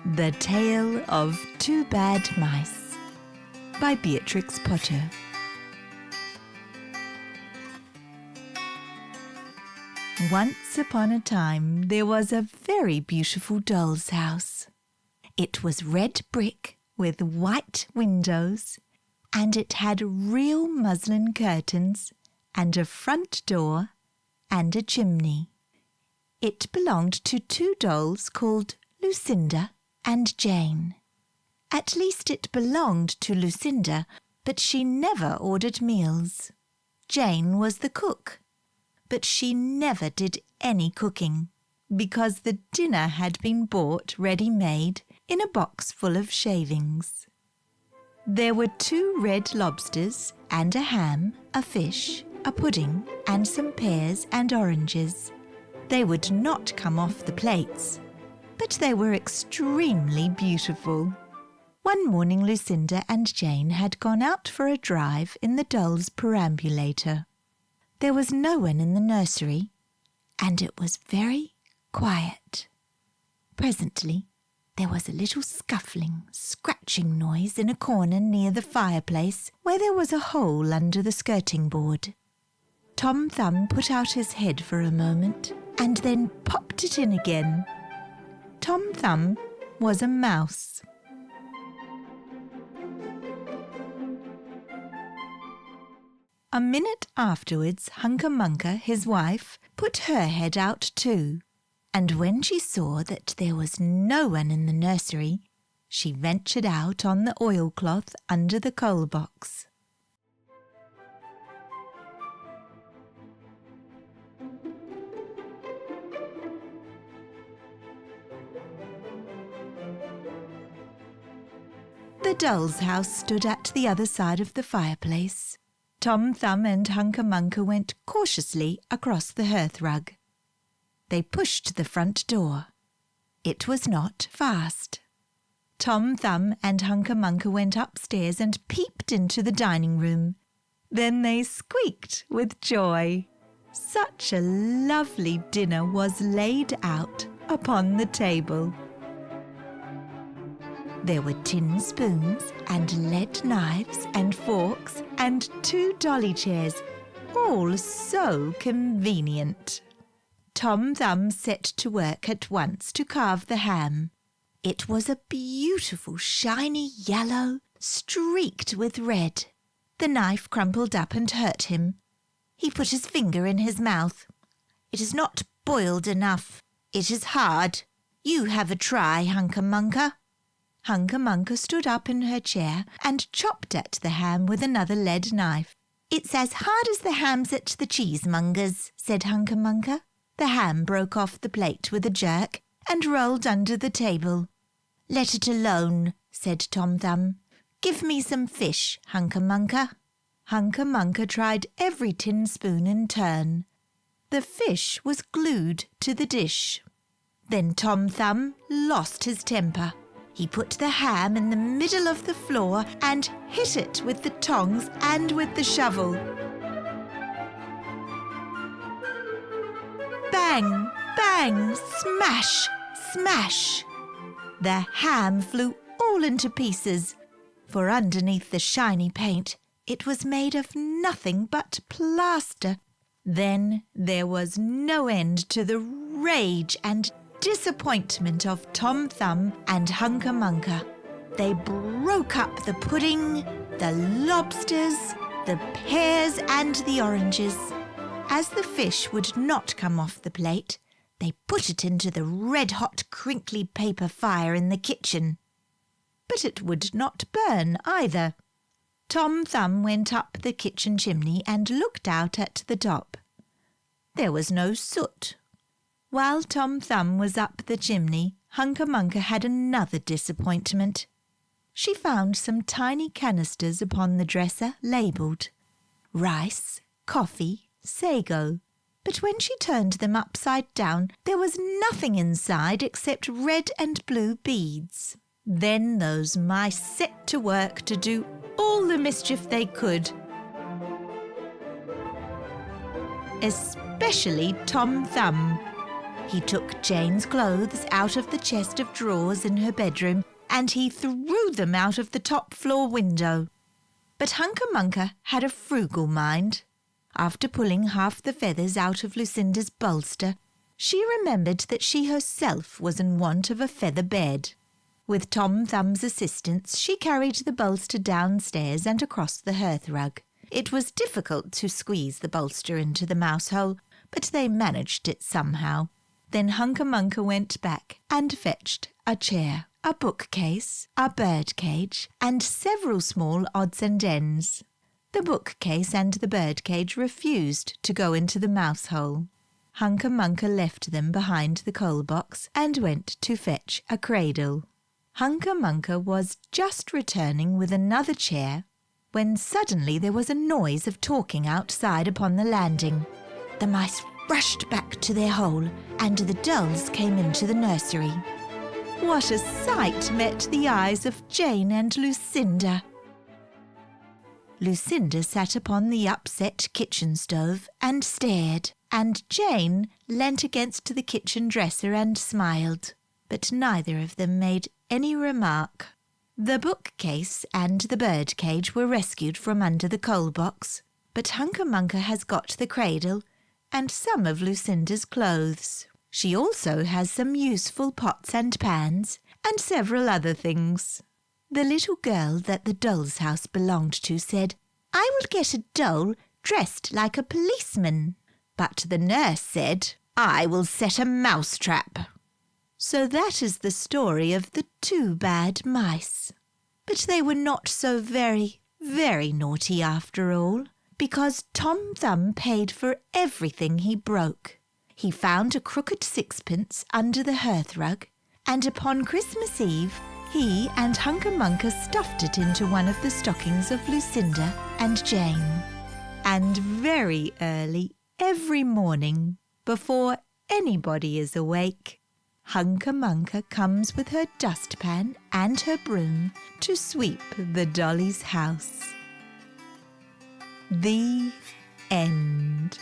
The Tale of Two Bad Mice by Beatrix Potter. Once upon a time there was a very beautiful doll's house. It was red brick with white windows, and it had real muslin curtains and a front door and a chimney. It belonged to two dolls called Lucinda and Jane. At least it belonged to Lucinda, but she never ordered meals. Jane was the cook, but she never did any cooking because the dinner had been bought ready-made in a box full of shavings. There were 2 red lobsters and a ham, a fish, a pudding, and some pears and oranges. They would not come off the plates, but they were extremely beautiful. One morning Lucinda and Jane had gone out for a drive in the doll's perambulator. There was no one in the nursery, and it was very quiet. Presently, there was a little scuffling, scratching noise in a corner near the fireplace where there was a hole under the skirting board. Tom Thumb put out his head for a moment and then popped it in again. Tom Thumb was a mouse. A minute afterwards, Hunca Munca, his wife, put her head out too, and when she saw that there was no one in the nursery, she ventured out on the oilcloth under the coal box. The doll's house stood at the other side of the fireplace. Tom Thumb and Hunca Munca went cautiously across the hearthrug. They pushed the front door. It was not fast. Tom Thumb and Hunca Munca went upstairs and peeped into the dining room. Then they squeaked with joy. Such a lovely dinner was laid out upon the table. There were tin spoons and lead knives and forks and 2 dolly chairs, all so convenient. Tom Thumb set to work at once to carve the ham. It was a beautiful shiny yellow, streaked with red. The knife crumpled up and hurt him. He put his finger in his mouth. "It is not boiled enough. It is hard. You have a try, Hunca Munca." Hunca Munca stood up in her chair and chopped at the ham with another lead knife. "It's as hard as the hams at the cheesemonger's," said Hunca Munca. The ham broke off the plate with a jerk and rolled under the table. "Let it alone," said Tom Thumb. "Give me some fish, Hunca Munca." Hunca Munca tried every tin spoon in turn. The fish was glued to the dish. Then Tom Thumb lost his temper. He put the ham in the middle of the floor and hit it with the tongs and with the shovel. Bang, bang, smash, smash. The ham flew all into pieces, for underneath the shiny paint it was made of nothing but plaster. Then there was no end to the rage and disappointment of Tom Thumb and Hunca Munca. They broke up the pudding, the lobsters, the pears and the oranges. As the fish would not come off the plate, they put it into the red-hot crinkly paper fire in the kitchen. But it would not burn either. Tom Thumb went up the kitchen chimney and looked out at the top. There was no soot. While Tom Thumb was up the chimney, Hunca Munca had another disappointment. She found some tiny canisters upon the dresser labelled rice, coffee, sago. But when she turned them upside down, there was nothing inside except red and blue beads. Then those mice set to work to do all the mischief they could. Especially Tom Thumb. He took Jane's clothes out of the chest of drawers in her bedroom and he threw them out of the top floor window. But Hunca Munca had a frugal mind. After pulling half the feathers out of Lucinda's bolster, she remembered that she herself was in want of a feather bed. With Tom Thumb's assistance, she carried the bolster downstairs and across the hearthrug. It was difficult to squeeze the bolster into the mouse hole, but they managed it somehow. Then Hunca Munca went back and fetched a chair, a bookcase, a birdcage, and several small odds and ends. The bookcase and the birdcage refused to go into the mouse hole. Hunca Munca left them behind the coal box and went to fetch a cradle. Hunca Munca was just returning with another chair when suddenly there was a noise of talking outside upon the landing. The mice rushed back to their hole and the dolls came into the nursery. What a sight met the eyes of Jane and Lucinda! Lucinda sat upon the upset kitchen stove and stared, and Jane leant against the kitchen dresser and smiled, but neither of them made any remark. The bookcase and the birdcage were rescued from under the coal box, but Hunca Munca has got the cradle and some of Lucinda's clothes. She also has some useful pots and pans and several other things. The little girl that the doll's house belonged to said, "I will get a doll dressed like a policeman." But the nurse said, "I will set a mousetrap." So that is the story of the two bad mice. But they were not so very, very naughty after all, because Tom Thumb paid for everything he broke. He found a crooked sixpence under the hearthrug, and upon Christmas Eve he and Hunca Munca stuffed it into one of the stockings of Lucinda and Jane. And very early every morning, before anybody is awake, Hunca Munca comes with her dustpan and her broom to sweep the dolly's house. The end.